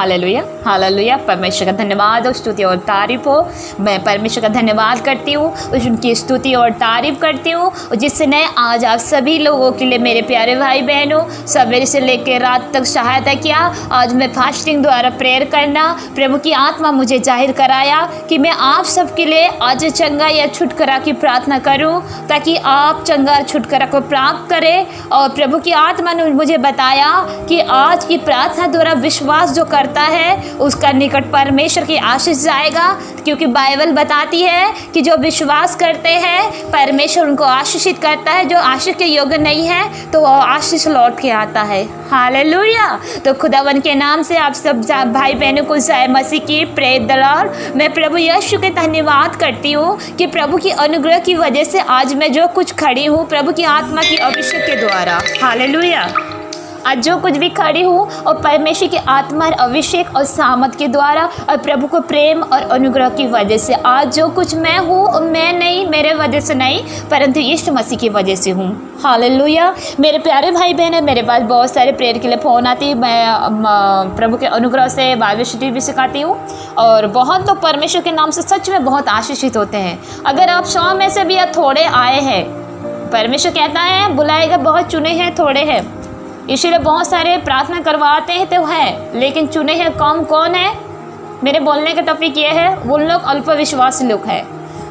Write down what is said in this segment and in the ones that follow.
Hallelujah hallelujah. परमेश्वर का धन्यवाद और स्तुति और तारीफ हो। मैं परमेश्वर का धन्यवाद करती हूँ, उनकी स्तुति और तारीफ करती हूँ जिसने आज आप सभी लोगों के लिए, मेरे प्यारे भाई बहनों, सवेरे से लेकर रात तक सहायता किया। आज मैं फास्टिंग द्वारा प्रेयर करना, प्रभु की आत्मा मुझे जाहिर कराया कि मैं आप सबके लिए आज चंगा या छुटकारा की प्रार्थना करूं, ताकि आप चंगा छुटकारा को प्राप्त करें। और प्रभु की आत्मा ने मुझे बताया कि आज की प्रार्थना द्वारा विश्वास जो करता है उसका निकट परमेश्वर की आशीष जाएगा, क्योंकि बाइबल बताती है कि जो विश्वास करते हैं परमेश्वर उनको आशीषित करता है, जो आशीष के योग्य नहीं है तो वो आशीष लौट के आता है। हालेलुया। तो खुदावन के नाम से आप सब भाई बहनों को जय मसीह की प्रेज द लॉर्ड। मैं प्रभु यीशु के धन्यवाद करती हूँ कि प्रभु की अनुग्रह की वजह से आज मैं जो कुछ खड़ी हूँ प्रभु की आत्मा की अभिषेक के द्वारा। हालेलुया। आज जो कुछ भी खड़ी हूँ और परमेश्वर की आत्मा अभिषेक और सामर्थ के द्वारा और प्रभु को प्रेम और अनुग्रह की वजह से आज जो कुछ मैं हूँ, मैं नहीं, मेरे वजह से नहीं, परंतु यीशु मसीह की वजह से हूँ। हालेलुया। मेरे प्यारे भाई बहन है, मेरे पास बहुत सारे प्रेयर के लिए फ़ोन आती, मैं प्रभु के अनुग्रह से बाइबल स्टडी भी सिखाती हूँ और बहुत लोग परमेश्वर के नाम से सच में बहुत आशीषित होते हैं। अगर आप 100 में से भी या थोड़े आए हैं, परमेश्वर कहता है बुलाएगा बहुत, चुने हैं थोड़े हैं, इसलिए बहुत सारे प्रार्थना करवाते हैं तो है, लेकिन चुने हैं कौन है? मेरे बोलने का तफरीक ये है, वो लोग अल्प विश्वासी लोग हैं।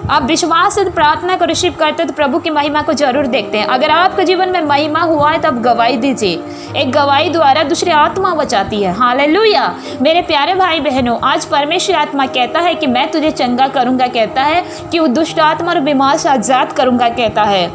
आप विश्वास से प्रार्थना को रिसीव करते तो प्रभु की महिमा को जरूर देखते हैं। अगर आपके जीवन में महिमा हुआ है तो आप गवाही दीजिए। एक गवाही द्वारा दूसरी आत्मा बचाती है। हालेलुया। मेरे प्यारे भाई बहनों, आज परमेश्वर आत्मा कहता है कि मैं तुझे चंगा करूँगा, कहता है कि वो दुष्ट आत्मा और बीमार से आज़ाद करूँगा, कहता है।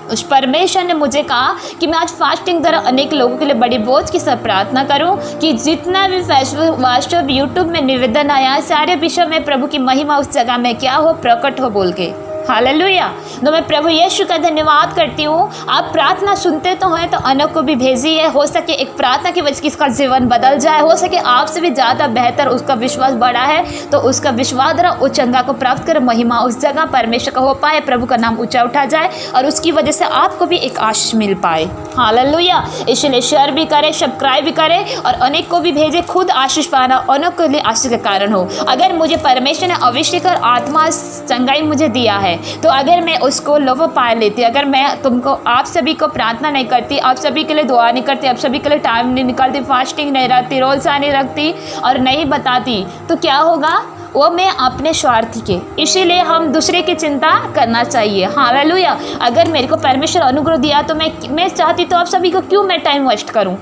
उस परमेश्वर ने मुझे कहा कि मैं आज फास्टिंग द्वारा अनेक लोगों के लिए बड़ी बोझ के साथ प्रार्थना करूं कि जितना भी व्हाट्सएप यूट्यूब में निवेदन आया, सारे विषय में प्रभु की महिमा उस जगह में क्या हो, प्रकट हो बोल के। हालेलुया। तो मैं प्रभु यीशु का धन्यवाद करती हूँ। आप प्रार्थना सुनते तो हैं तो अन्य को भी भेजिए। हो सके एक प्रार्थना की वजह से किसका जीवन बदल जाए, हो सके आपसे भी ज़्यादा बेहतर उसका विश्वास बढ़ा है तो उसका विश्वास द्वारा उस चंगा को प्राप्त कर महिमा उस जगह परमेश्वर का हो पाए, प्रभु का नाम ऊंचा उठा जाए और उसकी वजह से आपको भी एक आशीष मिल पाए। हालेलुया। इसलिए शेयर भी करें, सब्सक्राइब भी करें और अनेक को भी भेजें। खुद आशीष पाना अनेक के लिए आशीष का कारण हो। अगर मुझे परमेश्वर ने अभिषेक और आत्मा चंगाई मुझे दिया है तो अगर मैं उसको लोभ पा लेती, अगर मैं तुमको आप सभी को प्रार्थना नहीं करती, आप सभी के लिए दुआ नहीं करती, आप सभी के लिए टाइम नहीं निकालती, फास्टिंग नहीं रखती, रोज़ा नहीं रखती और नहीं बताती, तो क्या होगा? वो मैं अपने स्वार्थ के। इसीलिए हम दूसरे की चिंता करना चाहिए। हालेलुया। अगर मेरे को परमेश्वर अनुग्रह दिया तो मैं चाहती तो आप सभी को क्यों मैं टाइम वेस्ट करूं?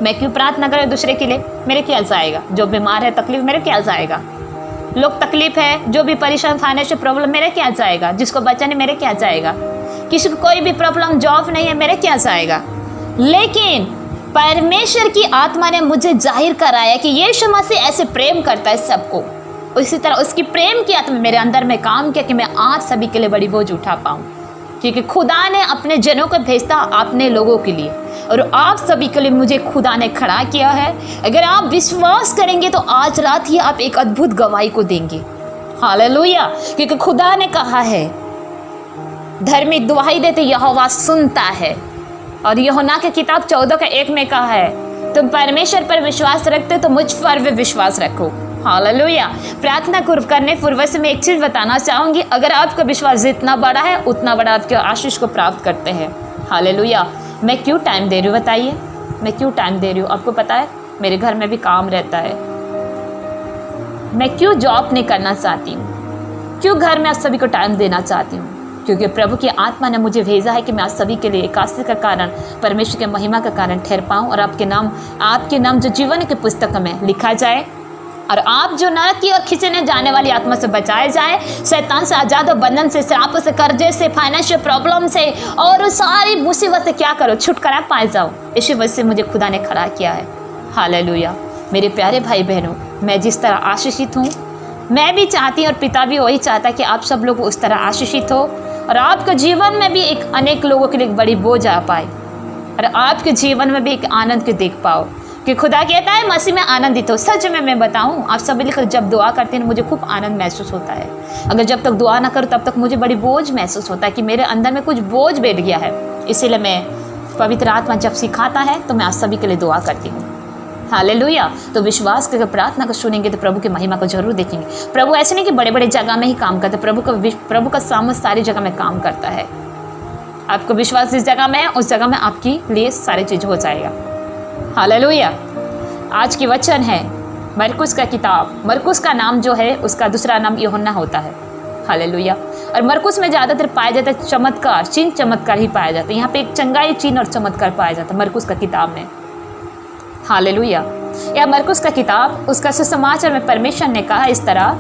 मैं क्यों प्रार्थना करूं दूसरे के लिए? मेरे क्या जाएगा? जो बीमार है तकलीफ, मेरे क्या जाएगा? लोग तकलीफ है, जो भी परेशान, फाइनेंशियल प्रॉब्लम, मेरे क्या जाएगा? जिसको बच्चा नहीं, मेरे क्या जाएगा? किसी को कोई भी प्रॉब्लम, जॉब नहीं है, मेरे क्या जाएगा? लेकिन परमेश्वर की आत्मा ने मुझे जाहिर कराया कि यीशु मसीह ऐसे प्रेम करता है सबको। उसी तरह उसकी प्रेम की आत्मा मेरे अंदर में काम किया कि मैं आप सभी के लिए बड़ी बोझ उठा पाऊँ, क्योंकि खुदा ने अपने जनों को भेजता अपने लोगों के लिए और आप सभी के लिए मुझे खुदा ने खड़ा किया है। अगर आप विश्वास करेंगे तो आज रात ही आप एक अद्भुत गवाही को देंगे। हालेलुया। क्योंकि खुदा ने कहा है, धर्मी दुहाई देते यहोवा सुनता है। और यूहन्ना की किताब 14:1 में कहा है, तुम परमेश्वर पर विश्वास रखते तो मुझ पर भी विश्वास रखो। हालेलुया। प्रार्थना करने पूर्व से मैं एक चीज़ बताना चाहूँगी, अगर आपका विश्वास जितना बड़ा है उतना बड़ा आपके आशीष को प्राप्त करते हैं। हालेलुया। मैं क्यों टाइम दे रही हूँ बताइए? मैं क्यों टाइम दे रही हूँ? आपको पता है मेरे घर में भी काम रहता है। मैं क्यों जॉब नहीं करना चाहती हूँ? क्यों घर में आप सभी को टाइम देना चाहती हूँ? क्योंकि प्रभु की आत्मा ने मुझे भेजा है कि मैं आप सभी के लिए एकादशी का कारण, परमेश्वर के महिमा का कारण ठहर पाऊँ और आपके नाम जो जीवन की पुस्तक में लिखा जाए और आप जो नरक की और खींचने जाने वाली आत्मा से बचाए जाए, शैतान से आज़ाद हो, बंधन से, श्राप से, कर्जे से, फाइनेंशियल प्रॉब्लम से और सारी मुसीबत से क्या करो, छुटकारा पाए जाओ। इसी वजह से मुझे खुदा ने खड़ा किया है। हालेलुया। मेरे प्यारे भाई बहनों, मैं जिस तरह आशीषित हूँ, मैं भी चाहती हूँ और पिता भी वही चाहता है कि आप सब लोग उस तरह आशीषित हो और आपके जीवन में भी एक अनेक लोगों के लिए एक बड़ी बोझ आ पाए और आपके जीवन में भी एक आनंद को देख पाओ कि खुदा कहता है मसीह में आनंदित हो। सच में मैं बताऊं, आप सभी लोग जब दुआ करते हैं मुझे खूब आनंद महसूस होता है। अगर जब तक दुआ ना करूं तब तक मुझे बड़ी बोझ महसूस होता है कि मेरे अंदर में कुछ बोझ बैठ गया है। इसीलिए मैं पवित्र आत्मा जब सिखाता है तो मैं आप सभी के लिए दुआ करती हूँ। हालेलुया। तो विश्वास करके प्रार्थना को सुनेंगे तो प्रभु की महिमा को जरूर देखेंगे। प्रभु ऐसे नहीं कि बड़े बड़े जगह में ही काम करते, प्रभु का सामर्थ सारी जगह में काम करता है। आपको विश्वास जिस जगह में है उस जगह में आपकी लिए सारी चीज़ हो जाएगा। हालेलुया। आज की वचन है मरकुस का किताब। मरकुस का नाम जो है उसका दूसरा नाम यूहन्ना होता है। हालेलुया। और मरकुस में ज़्यादातर पाया जाता है चमत्कार, चिन्ह चमत्कार ही पाया जाता है। यहाँ पे एक चंगाई चिन्ह और चमत्कार पाया जाता है मरकुस का किताब में। हालेलुया। या मरकुस का किताब उसका सुसमाचार में परमेश्वर ने कहा इस तरह,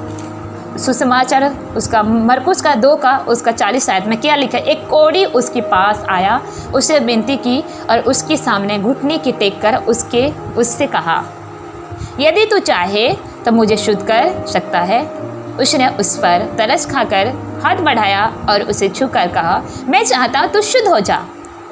सुसमाचार उसका मरकुस का 2 का उसका 40 आयत में क्या लिखा है। एक कोढ़ी उसके पास आया, उसे विनती की और उसके सामने घुटने की टेक कर उससे कहा, यदि तू चाहे तो मुझे शुद्ध कर सकता है। उसने उस पर तरस खाकर हाथ बढ़ाया और उसे छूकर कहा, मैं चाहता हूँ तू शुद्ध हो जा।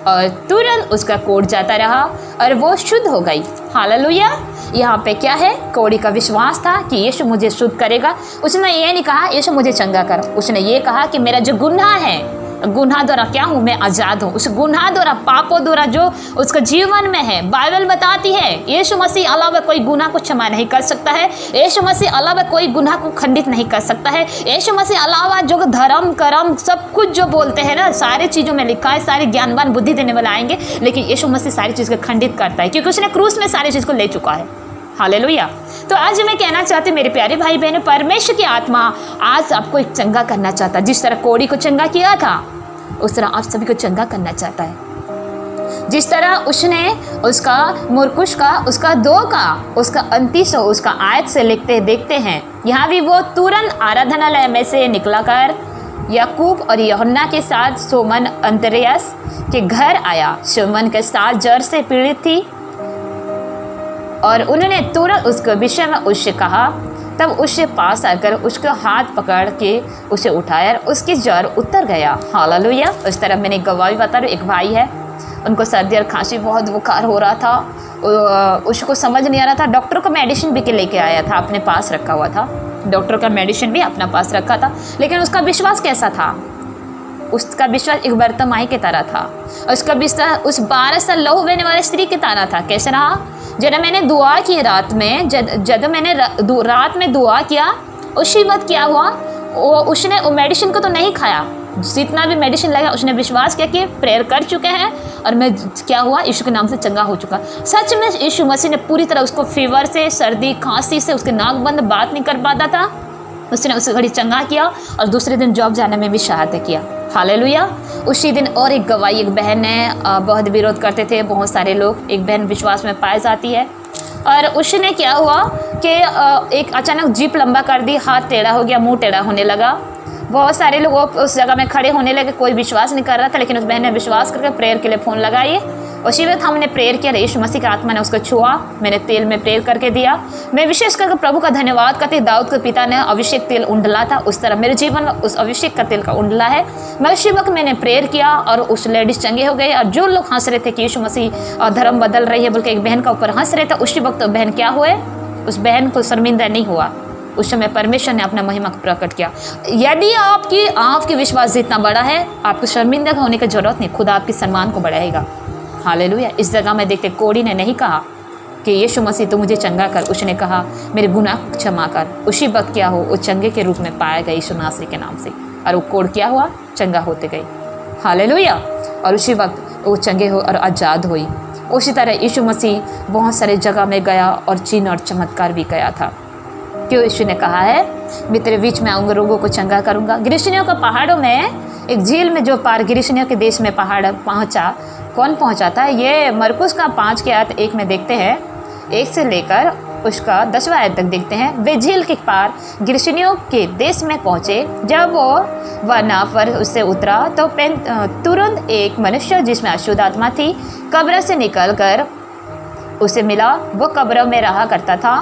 और तुरंत उसका कोढ़ जाता रहा और वो शुद्ध हो गई। हालेलुया। यहाँ पे क्या है, कोढ़ी का विश्वास था कि यीशु मुझे शुद्ध करेगा। उसने ये नहीं कहा यीशु मुझे चंगा कर, उसने ये कहा कि मेरा जो गुनाह है, गुनाह द्वारा क्या हूँ मैं आज़ाद हूँ। उस गुनाह द्वारा, पापों द्वारा जो उसका जीवन में है, बाइबल बताती है यीशु मसीह अलावा कोई गुनाह को क्षमा नहीं कर सकता है। यीशु मसीह अलावा कोई गुनाह को खंडित नहीं कर सकता है। यीशु मसीह अलावा जो धर्म कर्म सब कुछ जो बोलते हैं ना, सारी चीज़ों में लिखा है, सारे ज्ञानवान बुद्धि देने वाले आएंगे, लेकिन यीशु मसीह सारी चीज़ को खंडित करता है क्योंकि उसने क्रूस में सारी चीज़ को ले चुका है। हालेलुया। तो आज मैं कहना चाहती हूँ मेरे प्यारे भाई बहनों, परमेश्वर की आत्मा आज आपको एक चंगा करना चाहता है। जिस तरह कोढ़ी को चंगा किया था उस तरह आप सभी को चंगा करना चाहता है। जिस तरह उसने उसका मरकुस का उसका 2 का उसका 29 उसका आयत से लिखते देखते हैं, यहाँ भी वो तुरंत आराधनालय में से निकला कर याकूब और यूहन्ना के साथ शमौन अंद्रियास के घर आया। शमौन के साथ जर से पीड़ित थी और उन्होंने तुरंत उसके विषय में उससे कहा। तब उसके पास आकर उसका हाथ पकड़ के उसे उठाया और उसकी जर उतर गया। हालेलुया। उस तरह मैंने गवाही बता रही, एक भाई है, उनको सर्दी और खांसी बहुत बुखार हो रहा था, उसको समझ नहीं आ रहा था। डॉक्टर को मेडिसिन भी के लेके आया था, अपने पास रखा हुआ था, डॉक्टर का मेडिसिन भी अपना पास रखा था, लेकिन उसका विश्वास कैसा था? उसका विश्वास एक बर्तमाई की तरह था। उसका विश्वास उस 12 साल लहू बहने वाली स्त्री की तरह था। कैसे रहा? जब मैंने दुआ की रात में, जब मैंने रात में दुआ किया, उसी वक्त क्या हुआ, उसने मेडिसिन को तो नहीं खाया, जितना भी मेडिसिन लगा उसने विश्वास किया कि प्रेयर कर चुके हैं और मैं क्या हुआ, यीशु के नाम से चंगा हो चुका। सच में यीशु मसीह ने पूरी तरह उसको फीवर से, सर्दी खांसी से, उसके नाक बंद, बात नहीं कर पाता था, उसने उस घड़ी चंगा किया और दूसरे दिन जॉब जाने में भी सहायता किया। हालेलुया। उसी दिन और एक गवाही, एक बहन ने बहुत विरोध करते थे बहुत सारे लोग, एक बहन विश्वास में पाई जाती है और उसने क्या हुआ कि एक अचानक जीप लंबा कर दी, हाथ टेढ़ा हो गया, मुंह टेढ़ा होने लगा, बहुत सारे लोग उस जगह में खड़े होने लगे, कोई विश्वास नहीं कर रहा था, लेकिन उस बहन ने विश्वास करके प्रेयर के लिए फ़ोन लगाई। उसी वक्त हमने प्रेयर किया, यीशु मसीह की आत्मा ने उसको छुआ, मैंने तेल में प्रेयर करके दिया। मैं विशेष करके प्रभु का धन्यवाद करती, दाऊद के पिता ने अभिषेक तेल उंडला था, उस तरह मेरे जीवन में उस अभिषेक का तेल का उंडला है। मैं उसी वक्त मैंने प्रेयर किया और उस लेडीज चंगे हो गए। और जो लोग हंस रहे थे कि यीशु मसीह धर्म बदल रही है बोल के एक बहन का ऊपर हंस रहे थे, उसी वक्त बहन क्या हुए, उस बहन को शर्मिंदा नहीं हुआ। उस समय परमेश्वर ने अपना महिमा को प्रकट किया। यदि आपकी विश्वास जितना बड़ा है, आपको शर्मिंदा होने की जरूरत नहीं, खुदा आपके सम्मान को बढ़ाएगा। हालेलुया। इस जगह में देखते कोढ़ी ने नहीं कहा कि यीशु मसीह तू मुझे चंगा कर, उसने कहा मेरे गुनाह को क्षमा कर। उसी वक्त क्या हो, वो चंगे के रूप में पाया गया यीशु नासरी के नाम से, और वो कोढ़ क्या हुआ, चंगा होते गए। हालेलुया। और उसी वक्त वो चंगे हो और आज़ाद हुई। उसी तरह यीशु मसीह बहुत सारे जगह में गया और चिन्ह और चमत्कार भी गया था। क्यों? यीशु ने कहा है मैं तेरे बीच में आऊँगा, रोगों को चंगा करूँगा। गिरिशनियों का पहाड़ों में एक झील में जो पार गिरिशनियों के देश में पहाड़ पहुँचा, कौन पहुँचा था? ये मरकुस का 5 के आयत 1 में देखते हैं, 1 से लेकर उसका 10वां आयत तक देखते हैं। वे झील के पार गिरिशनियों के देश में पहुँचे। जब वह नाव पर उससे उतरा तो तुरंत एक मनुष्य जिसमें अशुद्ध आत्मा थी कब्र से निकल कर उसे मिला। वो कब्र में रहा करता था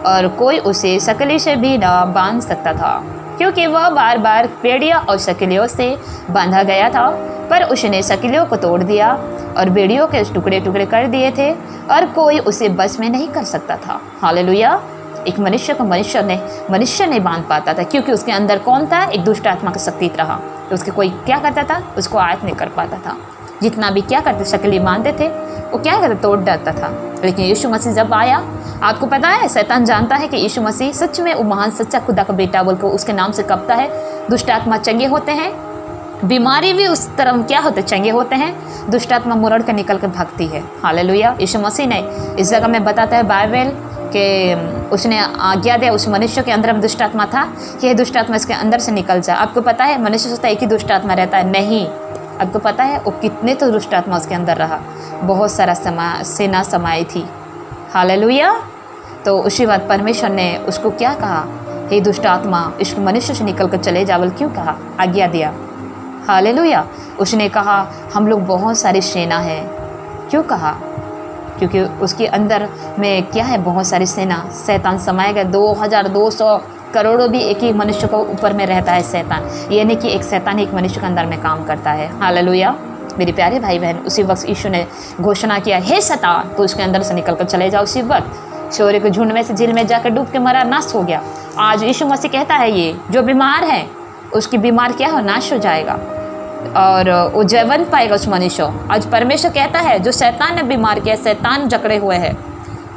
और कोई उसे सकली से भी न बांध सकता था, क्योंकि वह बार बार बेड़ियों और सकलियों से बांधा गया था। पर उसने सकलियों को तोड़ दिया और बेड़ियों के टुकड़े टुकड़े कर दिए थे और कोई उसे बस में नहीं कर सकता था। हालेलुया। एक मनुष्य को मनुष्य नहीं बांध पाता था, क्योंकि उसके अंदर कौन था? एक दुष्ट आत्मा का शक्ति रहा, तो उसके कोई क्या करता था, उसको आयत नहीं कर पाता था। जितना भी क्या करते शक्ल मानते थे वो क्या करते तोड़ डालता था। लेकिन यीशु मसीह जब आया, आपको पता है शैतान जानता है कि यीशु मसीह सच में वो महान सच्चा खुदा का बेटा बोलकर उसके नाम से कपता है। दुष्ट आत्मा चंगे होते हैं, बीमारी भी उस तरह क्या होते चंगे होते हैं, दुष्ट आत्मा मुरड़ कर निकल कर भागती है। हालेलुया। यीशु मसीह ने इस जगह में बताता है बाइबल कि उसने आज्ञा दिया उस मनुष्य के अंदर में दुष्ट आत्मा था कि ये दुष्ट आत्मा इसके अंदर से निकल जाए। आपको पता है मनुष्य सोचता है एक ही दुष्ट आत्मा रहता है, नहीं। आपको पता है वो कितने तो दुष्ट आत्मा उसके अंदर रहा, बहुत सारा सेना समाई थी। हालेलुया। तो उसी बात परमेश्वर ने उसको क्या कहा, हे दुष्ट आत्मा इस मनुष्य से निकल कर चले जा। क्यों कहा, आज्ञा दिया। हालेलुया। उसने कहा हम लोग बहुत सारी सेना है। क्यों कहा, क्योंकि उसके अंदर में क्या है, बहुत सारी सेना। शैतान समाया गया, 2200 करोड़ों भी एक ही मनुष्य को ऊपर में रहता है शैतान। ये नहीं कि एक शैतान एक मनुष्य के अंदर में काम करता है। हालेलुया। मेरे प्यारे भाई बहन, उसी वक्त यीशु ने घोषणा किया, हे शैतान तो उसके अंदर से निकल कर चले जाओ। उसी वक्त शौर्य के झुंड में से झील में जाकर डूब के मरा, नाश हो गया। आज यीशु मसीह कहता है ये जो बीमार है उसकी बीमार क्या हो, नाश हो जाएगा और वो जयवंत पाएगा उस मनुष्य। आज परमेश्वर कहता है जो शैतान ने बीमार किया, शैतान जकड़े हुए है,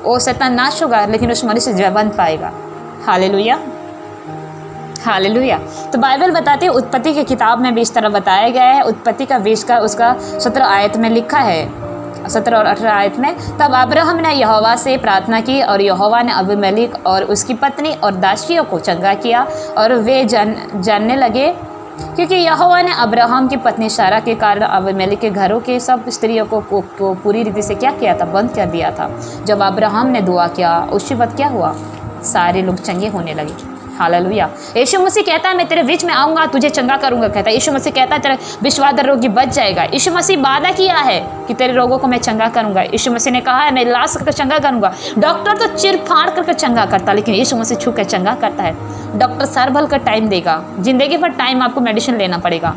वो शैतान नाश होगा लेकिन उस मनुष्य जयवंत पाएगा। हालेलुया। हालेलुया। तो बाइबल बताती है, उत्पत्ति की किताब में भी इस तरह बताया गया है। उत्पत्ति का 20 का उसका 17 आयत में लिखा है, 17 और 18 आयत में, तब अब्राहम ने यहोवा से प्रार्थना की और यहोवा ने अबीमेलेक और उसकी पत्नी और दासियों को चंगा किया और वे जानने लगे क्योंकि यहोवा ने अब्राहम की पत्नी सारा के कारण अबीमेलेक के घरों के सब स्त्रियों को पूरी रीति से क्या किया था, बंद कर दिया था। जब अब्राहम ने दुआ किया उसी वक्त क्या हुआ, सारे लोग चंगे होने लगे। हालेलुया। यीशु मसीह कहता है मैं तेरे बीच में आऊँगा, तुझे चंगा करूँगा। कहता है यीशु मसीह कहता है तेरे विश्वासदर रोगी बच जाएगा। यीशु मसीह वादा किया है कि तेरे रोगों को मैं चंगा करूँगा। यीशु मसीह ने कहा है मैं इलाज करके चंगा करूँगा। डॉक्टर तो चिर फाड़ करके चंगा करता है लेकिन यीशु मसीह छू कर चंगा करता है। डॉक्टर सर भर कर टाइम देगा, जिंदगी भर टाइम आपको मेडिसिन लेना पड़ेगा।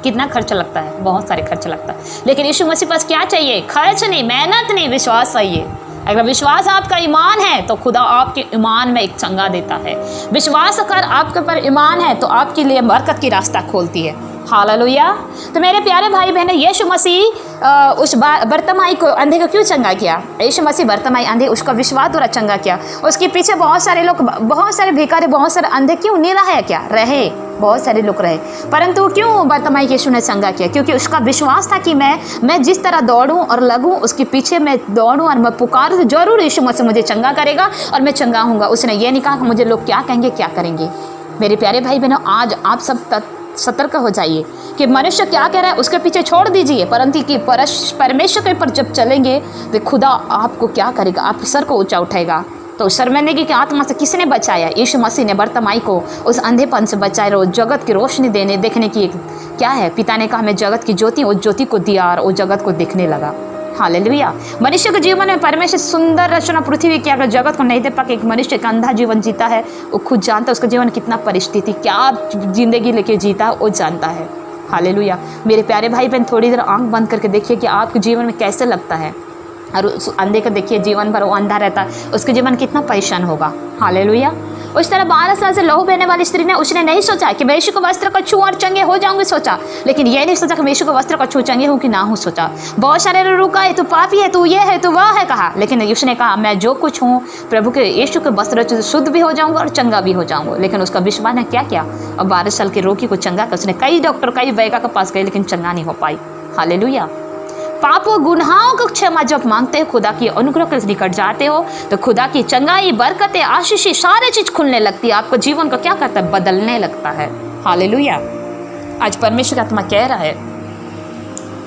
कितना खर्च लगता है, बहुत सारे खर्च लगता है। लेकिन यीशु मसीह पास क्या चाहिए, खर्च नहीं, मेहनत नहीं, विश्वास चाहिए। अगर विश्वास आपका ईमान है तो खुदा आपके ईमान में एक चंगा देता है। विश्वास अगर आपके पर ईमान है तो आपके लिए बरकत की रास्ता खोलती है। हालेलुया। तो मेरे प्यारे भाई बहन, यीशु मसीह उस बर्तमाई को अंधे को क्यों चंगा किया? यीशु मसीह बर्तमाई अंधे उसका विश्वास द्वारा चंगा किया। उसके पीछे बहुत सारे लोग, बहुत सारे भिखारी, बहुत सारे अंधे क्यों नहीं रहे, क्या रहे, बहुत सारे लोग रहे, परंतु क्यों बर्तमाई यीशु ने चंगा किया? क्योंकि उसका विश्वास था कि मैं जिस तरह दौड़ूं और लगूं उसके पीछे मैं दौड़ूं और मैं पुकारूं तो जरूर यीशु मसीह मुझे चंगा करेगा और मैं चंगा हूँगा। उसने ये नहीं कहा कि मुझे लोग क्या कहेंगे क्या करेंगे। मेरे प्यारे भाई बहनों, आज आप सब सतर्क हो जाइए कि मनुष्य क्या कह रहा है उसके पीछे छोड़ दीजिए, परंतु कि परमेश्वर के ऊपर जब चलेंगे तो खुदा आपको क्या करेगा, आपके सर को ऊंचा उठाएगा। तो शर्मिंदगी की आत्मा से किसने बचाया? यीशु मसीह ने बर्तमाई को उस अंधेपन से बचाया और जगत की रोशनी देखने की क्या है, पिता ने कहा मैं जगत की ज्योति, उस ज्योति को दिया और वो जगत को देखने लगा। हालेलुया। मनुष्य के जीवन में परमेश्वर सुंदर रचना पृथ्वी की अगर जगत को नहीं दे पाके एक मनुष्य का अंधा जीवन जीता है, वो खुद जानता है उसका जीवन कितना परिस्थिति, क्या जिंदगी लेके जीता है, वो जानता है। हालेलुया। मेरे प्यारे भाई बहन, थोड़ी देर आंख बंद करके देखिए कि आपके जीवन में कैसे लगता है, और उस अंधे को देखिए जीवन भर वो अंधा रहता है, उसके जीवन कितना परेशान होगा। हालेलुया। उस तरह 12 साल से लहू बहने वाली स्त्री ने, उसने नहीं सोचा कि मैं यीशु के वस्त्र को छूं और चंगे हो जाऊंगी, सोचा, लेकिन ये नहीं सोचा कि मैं यीशु के वस्त्र को छूं चंगे हूँ कि ना हूँ, सोचा। बहुत सारे रुका है, तू पापी है, तू ये है, तू वह है, कहा, लेकिन यीशु ने कहा मैं जो कुछ हूँ प्रभु के यीशु के वस्त्र शुद्ध भी हो जाऊँगा और चंगा भी हो जाऊँगा। लेकिन उसका विश्वास ने क्या किया, और 12 साल के रोगी को चंगा कर, उसने कई डॉक्टर कई वैद्य के पास गए लेकिन चंगा नहीं हो पाई। हालेलुया। पाप और गुनाहों को क्षमा जब मांगते हो, खुदा की अनुग्रह के निकट जाते हो, तो खुदा की चंगाई, बरकतें, आशीष, सारे चीज खुलने लगती है। आपको जीवन को क्या करता है, बदलने लगता है। हालेलुया। आज परमेश्वर का आत्मा कह रहा है,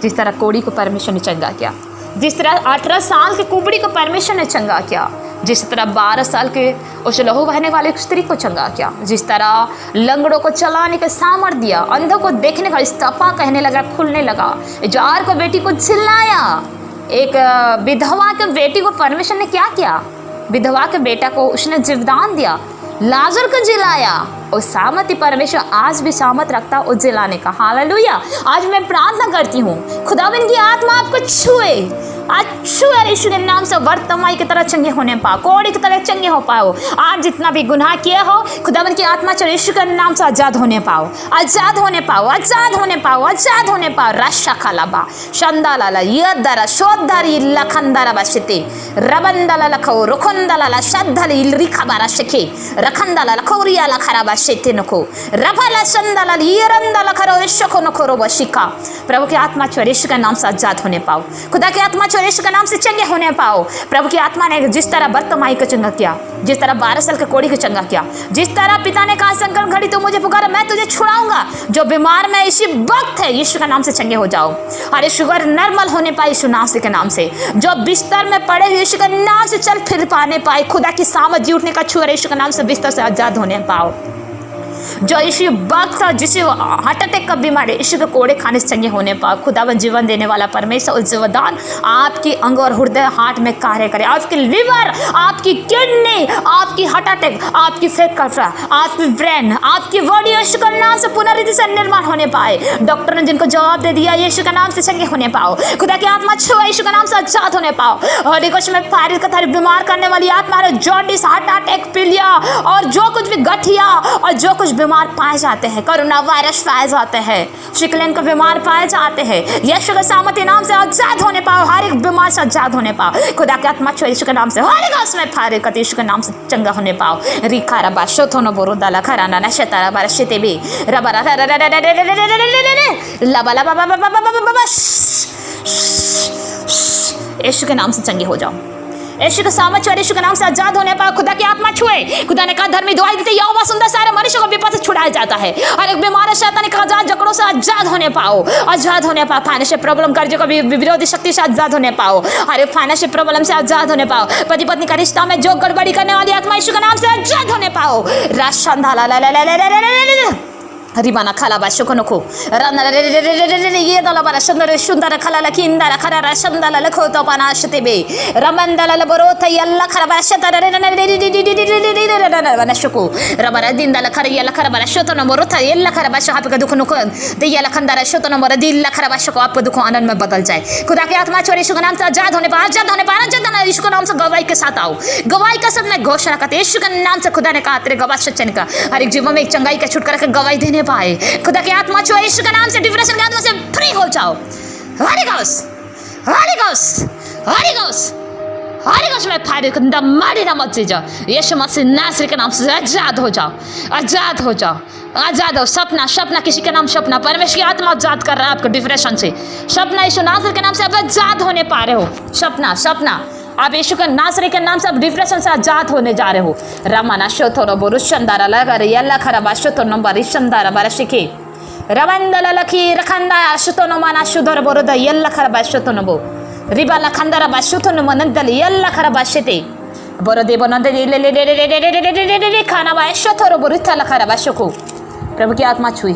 जिस तरह कोड़ी को परमेश्वर ने चंगा किया, जिस तरह 18 साल के कुबड़ी को परमेश्वर ने चंगा किया, जिस तरह 12 साल के उस लहू बहने वाले स्त्री को चंगा किया, जिस तरह लंगड़ों को चलाने का सामर्थ्य दिया, अंधों को देखने का इस्तीफा कहने लगा, खुलने लगा, जार को बेटी को झिलाया, एक विधवा के बेटी को परमेश्वर ने क्या किया, विधवा के बेटा को उसने जीवदान दिया, लाजर को जिलाया, और सामर्थ्य परमेश्वर आज भी सामर्थ रखता है जिलाने का। हालेलुया। आज मैं प्रार्थना करती हूँ खुदावंद की आत्मा आपको छुए, अच्छू यीशु के नाम से वर्तमान की तरह चंगे होने पाओ, कोड़ी की तरह चंगे हो पाओ। आज जितना भी गुनाह किए हो खुदावन की आत्मा चलो यीशु के नाम से आजाद होने पाओ, आजाद होने पाओ, आजाद होने पाओ, आजाद होने पाओ। रशा खालाबा शंदाला यदरा शोधरी लखंदरा बशते रबंदला लखो रुखंदला शद्धली रिखबारा शके रखंदला लखोरिया लखराबा शेते नको रफला शंदला यरंदला खरो यशको नको रो बशिका। प्रभु की आत्मा चलो यीशु के नाम से आजाद होने पाओ, खुदा की आत्मा चलो यीशु के नाम से चंगे होने पाओ। प्रभु की आत्मा ने जिस तरह बर्तमाई को चंगा किया, जिस तरह 12 साल के कोड़ी को चंगा किया, जिस तरह पिता ने कहा संकट घड़ी तो मुझे पुकारा मैं तुझे छुड़ाऊंगा, जो बीमार में इसी वक्त है यीशु के नाम से चंगे हो जाओ। अरे शुगर नॉर्मल होने पाए यीशु नाम से के नाम से, जो बिस्तर में पड़े हुए यीशु के नाम से चल फिर पाने पाए, खुदा की सामर्थ जी उठने का छुआ यीशु के नाम से बिस्तर से आजाद होने पाओ। जो यीशु वक्त था जिसे हार्ट अटैक का बीमार है यीशु के कोड़े खाने से चंगे होने पाओ। खुदावन जीवन देने वाला परमेश्वर उस जीवदान आपकी अंग और हृदय हार्ट में कार्य करे, आपकी लिवर, आपकी किडनी, आपकी हार्ट अटैक, आपकी फेफड़ा, आपकी ब्रेन, आपकी बॉडी यीशु के नाम से पुनर्रिद्धि से निर्माण होने पाए। डॉक्टर ने जिनको जवाब दे दिया यीशु के नाम से चंगे होने पाओ। खुदा की आत्मा छुआ यीशु के नाम से आजाद होने पाओ। होली गोश्त में फारिज का थारी बीमार करने वाली आत्मा है, जॉन्डिस, हार्ट अटैक, पीलिया और जो कुछ भी गठिया और जो कुछ बीमार पाए जाते हैं, कोरोना वायरस पाए जाते हैं, शिकलेन का बीमार पाए जाते हैं, यीशु के सामर्थ्य नाम से आजाद होने पाओ, हर एक बीमार से आजाद होने पाओ। खुदा की आत्मा छुआ यीशु के नाम से होली गोश्त में फारिज का यीशु के नाम से चंगा होने पाओ। रिखारा बाशो थोनो बोरो दाला खराना ना शतारा बारशते बे रबरा लबा लबा बाबा यीशु के नाम से चंगे हो जाओ। यीशु के सामर्थ्य और यीशु के नाम से आजाद होने पाओ। खुदा की आत्मा छुए, खुदा ने कहा धर्मी दुआई देते यहोवा सुंदर सारे मनुष्यों को विपद से छुड़ाया जाता है। हर एक बीमार शैतानी का आजाद जकड़ों से आजाद होने पाओ, आजाद होने पाओ। फाइनेंशियल प्रॉब्लम कर्जों का विरोधी शक्ति से आजाद होने पाओ, हर एक फाइनेंशियल प्रॉब्लम से आजाद होने पाओ। पति पत्नी का रिश्ता में जो गड़बड़ी करने वाली आत्मा यीशु के नाम से आजाद होने पाओ। रिबाना खाला बाशो को नको रन ये दला बारा सुंदर सुंदर खाला लखिंदर खरा शंदल लखो तो पनाशते बे रमंदल बरो तयल्ला खरा बाशत नशको रबरा दिन दल खरा यल्ला खरा बारा शतो नंबर तयल्ला खरा बाशो आपका दुख नको दे यल्ला खंदर शतो नंबर दिल खरा बाशो को आपको दुख आनंद में बदल जाए। खुदा की आत्मा चोरी यीशु के नाम से आजाद होने पा, आजाद होने पा, आजाद होने यीशु के नाम से गवाही के साथ आओ, गवाही के साथ में घोषणा करते यीशु के नाम से। खुदा ने कहा तेरे गवाह सच्चे का हर एक जीवन में एक चंगाई का छुटकारा का गवाही देने पाए। खुदा की आत्मा छुआ यीशु के नाम से डिप्रेशन की आत्मा से फ्री हो जाओ। होली गोश्त, होली गोश्त, होली गोश्त, होली गोश्त में फायदे को मारी ना मत जाओ। यीशु मसीह नासरी के नाम से आजाद हो जाओ, आजाद हो जाओ, आजाद हो। सपना सपना किसी के नाम सपना, परमेश्वर की आत्मा आजाद कर रहा है आपको डिप्रेशन से। सपना यीशु नासरी के नाम से आप आजाद होने पा रहे हो। सपना सपना आप यीशु के नासरी के नाम से आप डिप्रेशन से आजाद होने जा रहे हो। रमाना शोथोरो बोरुशंदारा लगा रे यल्ला खरा बाशतो नंबर इशंदारा बारशिके रवंदला लखी रखंदा शतो नमाना शुदर बोरुदा यल्ला खरा बाशतो नबो रिबा लखंदारा बाशतो नमनदल यल्ला खरा बाशते बोरदे बनदे ले ले ले ले खाना बाशतो बोरुथा लखरा बाशको। प्रभु की आत्मा छुई,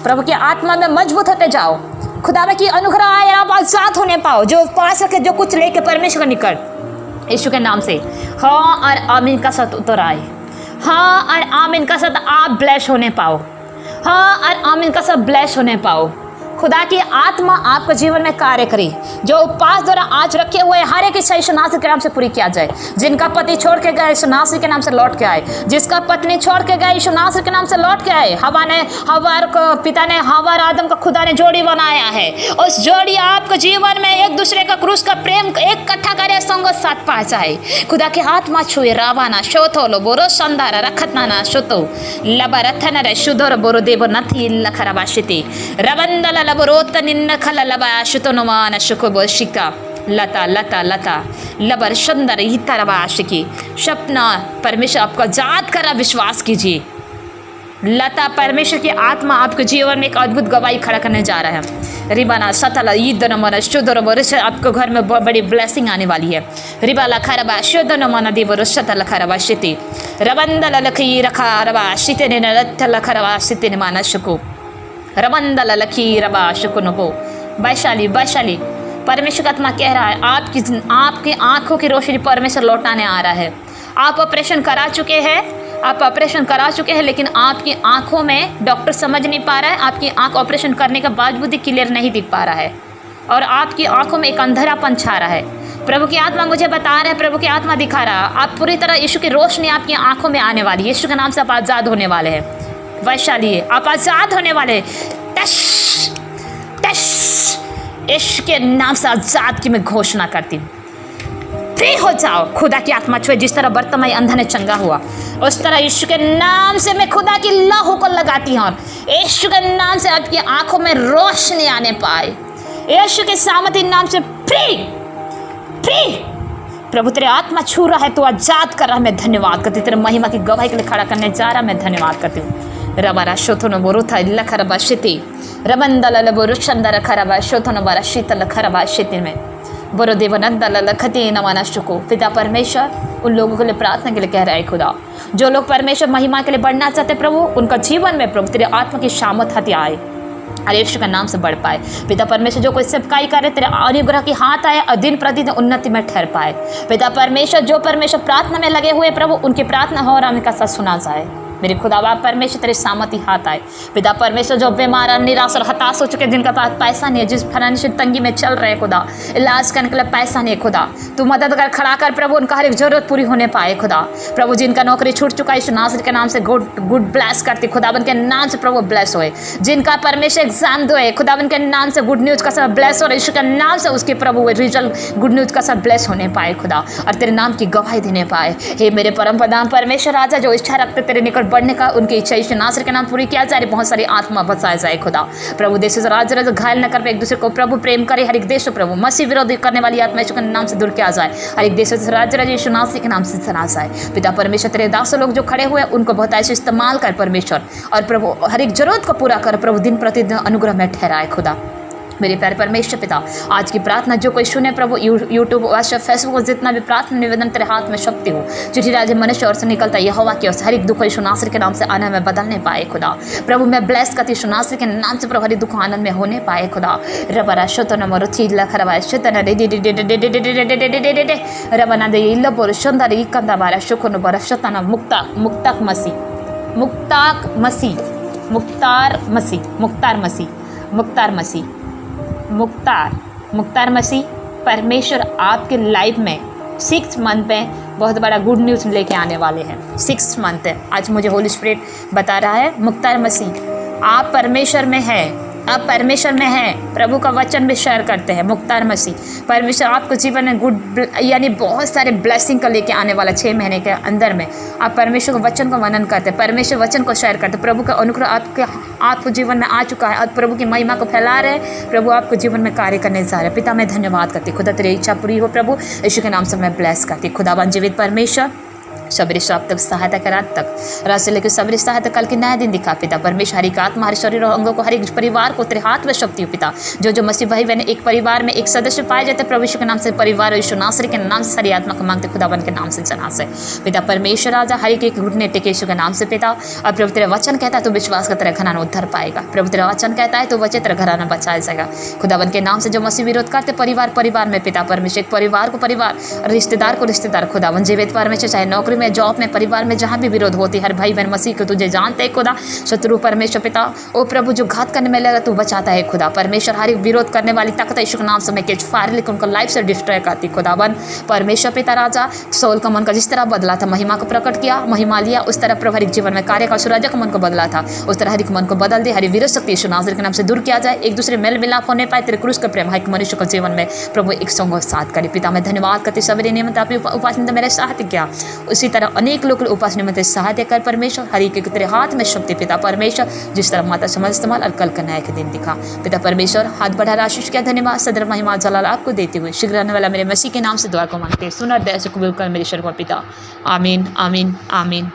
प्रभु की आत्मा में मजबूत होते जाओ। खुदा की अनुग्रह आए, आप आजाद होने पाओ। जो पास रखे जो कुछ लेके परमेश्वर का निकट यीशु के नाम से हाँ और आमीन का साथ उतर आए, हाँ और आमीन का साथ आप ब्लेस होने पाओ, हाँ और आमीन का साथ ब्लेस होने पाओ। खुदा की आत्मा आपके जीवन में कार्य करे। जो उपवास द्वारा आज रखे हुए हर एक इच्छा यीशु नासरी के नाम से पूरी किया जाए। जिनका पति छोड़ के गए यीशु नासरी के नाम से लौट के आए, जिसका पत्नी छोड़ के गए यीशु नासरी के नाम से लौट के आए। पिता ने हवा और आदम का खुदा ने जोड़ी बनाया है, उस जोड़ी आपके जीवन में एक दूसरे का क्रूस का प्रेम इकट्ठा करे, संग साथ पा जाए। खुदा के आत्मा छुए रावाना शोथोलो बोरो संदारा रखतना शोतो लबरथन रे शुदर बोरो देव नथी लखराबाशिति रवंदला लबरोत निन्न खला लबा शुतो नमान शुको शिका लता लता लता लबर सुंदर हितरबा आशिकी। सपना परमेश्वर आपको आजाद करा, विश्वास कीजिए। लता परमेश्वर की आत्मा आपके जीवन में एक अद्भुत गवाही खड़ा करने जा रहा है। रिबाना सतला ईद नमन शुद्ध रबरस आपको घर में बहुत बड़ी ब्लेसिंग आने वाली है। रिबाला खरबा शुद्ध नमन देव रसतला खरबा शिति रबंदला लखी रखा रबा शिते ने रतला खरबा शिते ने माना शुको रबंदला लखी रबा शुको नको। वैशाली वैशाली परमेश्वर का आत्मा कह रहा है आपकी आंखों की रोशनी परमेश्वर लौटाने आ रहा है। आप ऑपरेशन करा चुके हैं, आप ऑपरेशन करा चुके हैं, लेकिन आपकी आंखों में डॉक्टर समझ नहीं पा रहा है। आपकी आंख ऑपरेशन करने के बावजूद भी क्लियर नहीं दिख पा रहा है। और आपकी आंखों में एक अंधेरापन छा रहा है। प्रभु की आत्मा मुझे बता रहा है, प्रभु की आत्मा दिखा रहा है, आप पूरी तरह यीशु की रोशनी आपकी आंखों में आने वाली है। यीशु के नाम से आप आज़ाद होने वाले हैं। वैशाली आप आज़ाद होने वाले। टश टश, यीशु के नाम से आज़ाद की मैं घोषणा करती हूँ। फ्री हो जाओ, खुदा की आत्मा छुए। जिस तरह बर्तमाई अंधा ने चंगा हुआ, उस तरह यीशु के नाम से मैं खुदा की लहू को लगाती हूँ। यीशु के नाम से आपकी आंखों में रोशनी आने पाए। यीशु के सामर्थी नाम से फ्री फ्री। प्रभु तेरे आत्मा छू रहा है, तो आजाद कर रहा है। मैं धन्यवाद करती हूँ। तेरे महिमा की गवाही के लिए खड़ा करने जा रहा, मैं धन्यवाद करती हूँ। रबारा शोथनो बोरुथा लखरबा शिति रबंदल बोरुचंदर खरबा शोथनो बारा शीतल खरबा शिति में बोरो देवनंदल लखते नवाना शुको। पिता परमेश्वर उन लोगों के लिए प्रार्थना के लिए कह रहा है खुदा, जो लोग परमेश्वर महिमा के लिए बढ़ना चाहते प्रभु, उनका जीवन में प्रभु तेरे आत्मा की सामर्थ हत्या आए और यीशु का नाम से बढ़ पाए। पिता परमेश्वर जो कोई सेवकाई करे, तेरे अनुग्रह की हाथ आए और दिन प्रतिदिन उन्नति में ठहर पाए। पिता परमेश्वर जो परमेश्वर प्रार्थना में लगे हुए प्रभु, उनकी प्रार्थना हो और उनका सच सुना जाए। मेरे खुदा बाप परमेश्वर तेरे सामर्थी हाथ आए। पिता परमेश्वर जो बीमार निराश और हताश हो चुके, जिनका पास पैसा नहीं है, जिस फाइनेंशियल तंगी में चल रहे खुदा, इलाज करने के लिए पैसा नहीं है खुदा, तू मदद कर, खड़ा कर प्रभु, उनका हर एक जरूरत पूरी होने पाए खुदा। प्रभु जिनका नौकरी छूट चुका है, यीशु नासरी के नाम से गुड ब्लेस करती खुदा, उनके नाम से प्रभु ब्लेस होए। जिनका परमेश्वर एग्जाम दो है खुदा, उनके नाम से गुड न्यूज़ का सब ब्लेस हो, यीशु के नाम से उसके प्रभु रिजल्ट गुड न्यूज़ का सब ब्लेस होने पाए खुदा, और तेरे नाम की गवाही देने पाए। हे मेरे परम प्रधान परमेश्वर राजा, जो इच्छा रखते तेरे निकट बढ़ने का, उनकी इच्छा यीशु नासरी के नाम पूरी किया जाए। बहुत सारी आत्मा बचाया जाए खुदा। प्रभु देश से राज्य राज्य घायल न कर, एक दूसरे को प्रभु प्रेम करे। हर एक देश प्रभु मसीह विरोधी करने वाली आत्मा यीशु के नाम से दूर किया जाए। हर एक देश से राज्य राज्य यीशु नासरी के नाम से चला जाए। पिता परमेश्वर तेरे दास लोग जो खड़े हुए, उनको बहुत ऐसे इस्तेमाल कर परमेश्वर, और प्रभु हर एक जरूरत को पूरा कर प्रभु, दिन प्रतिदिन अनुग्रह में ठहराए खुदा। मेरे प्यारे परमेश्वर पिता, आज की प्रार्थना जो कोई सुने प्रभु, यूट्यूब व्हाट्सएप फेसबुक जितना भी प्रार्थना निवेदन तेरे हाथ में शक्ति हो। चिट्ठी राजे मनुष्य और से निकलता है यहोवा की ओर से, हर एक दुख यीशु नासरी के नाम से आनंद में बदलने पाए खुदा। प्रभु मैं ब्लेस करती यीशु नासरी के नाम से प्रभु, हर एक दुख आनंद में होने पाए खुदा। रबरा शोतन मरुथी लखरवा शोतन रबना दे इल्ल बोर सुंदर इकंदा बारा शुकन बारा शोतन मुक्ताक मसीह मुक्तार मसीह परमेश्वर आपके लाइफ में 6 मंथ में बहुत बड़ा गुड न्यूज़ लेके आने वाले हैं। 6 मंथ है, आज मुझे होली स्पिरिट बता रहा है। मुख्तार मसीह आप परमेश्वर में हैं, आप परमेश्वर में हैं, प्रभु का वचन भी शेयर करते हैं। मुख्तार मसीह परमेश्वर आपको जीवन में गुड यानी बहुत सारे ब्लेसिंग का लेके आने वाला 6 महीने के अंदर में। आप परमेश्वर के वचन को मनन करते हैं, परमेश्वर वचन को शेयर करते हैं। प्रभु का अनुग्रह आपको जीवन में आ चुका है और प्रभु की महिमा को फैला रहे हैं। प्रभु आपको जीवन में कार्य करने जा रहे हैं। पिता मैं धन्यवाद करती, खुदा तेरी इच्छा पूरी हो प्रभु, यीशु के नाम से मैं ब्लेस करती। खुदावन जीवित परमेश्वर सबरी शाम तक सहायता कर, रात तक रात से लेकर सबरी सहायता कल के नया दिन दिखा पिता परमेश्वर। हर एक आत्मा, हर शरीर और अंगों को, हर एक परिवार को तेरे हाथ में शक्ति हो पिता। जो मसीह भाई बहन एक परिवार में एक सदस्य पाए जाते प्रभु यीशु के नाम से, परिवार यीशु नासरी के नाम से सारी आत्मा को मांगते खुदावन के नाम से जना से पिता परमेश्वर राजा। हर एक घुटने टेके यीशु के नाम से पिता। और प्रभु तेरा वचन कहता है तो विश्वास का तेरा घराना उद्धार पाएगा। प्रभु तेरा वचन कहता है तो वचन तेरा घराना बचाया जाएगा खुदावन के नाम से। जो मसीह विरोध करते परिवार में पिता परमेश्वर, एक परिवार को परिवार, रिश्तेदार को रिश्तेदार खुदावन जीवित परमेश्वर, चाहे नौकरी में, जॉब में, परिवार में जहाँ भी विरोध होती, हर भाई बहन मसीह को तुझे जानते हैं खुदा। शत्रु परमेश्वर पिता ओ प्रभु जो घात करने में लगा तू बचाता है खुदा परमेश्वर। हर एक विरोध करने वाली ताकत यीशु के नाम से मैं कैच फायर लेकर उनका लाइफ से डिस्ट्रॉय करती खुदावन परमेश्वर पिता राजा। सौल का मन का जिस तरह बदला था, महिमा को प्रकट किया, महिमा लिया, उस तरह प्रभु हर एक जीवन में कार्य का सुराजा का मन को बदला था, उस तरह हर एक मन को बदल दे। हर विरोध शक्ति यीशु नासरी के नाम से दूर किया जाए। एक दूसरे मेल मिलाप होने पाए, तेरे क्रूस का प्रेम हर एक मनुष्य के जीवन में प्रभु एक संग साथ करे। पिता मैं धन्यवाद करती सवेरे नियमित आपने उपास में मेरे सहायता किया, उसी तरह अनेक लोग उपास नियमित सहायता कर परमेश्वर। हर एक तेरे हाथ में शक्ति पिता परमेश्वर, जिस तरह माता समझ इस्तेमाल और कल का नया के दिन दिखा पिता परमेश्वर। हाथ बढ़ा आशीष किया, धन्यवाद सदर महिमा जलाल आपको देते हुए शीघ्र आने वाला मेरे मसीह के नाम से दुआ को मांगते हैं। सुनर दया से कबूल कर मेरे ईश्वर पिता। आमीन आमीन आमीन।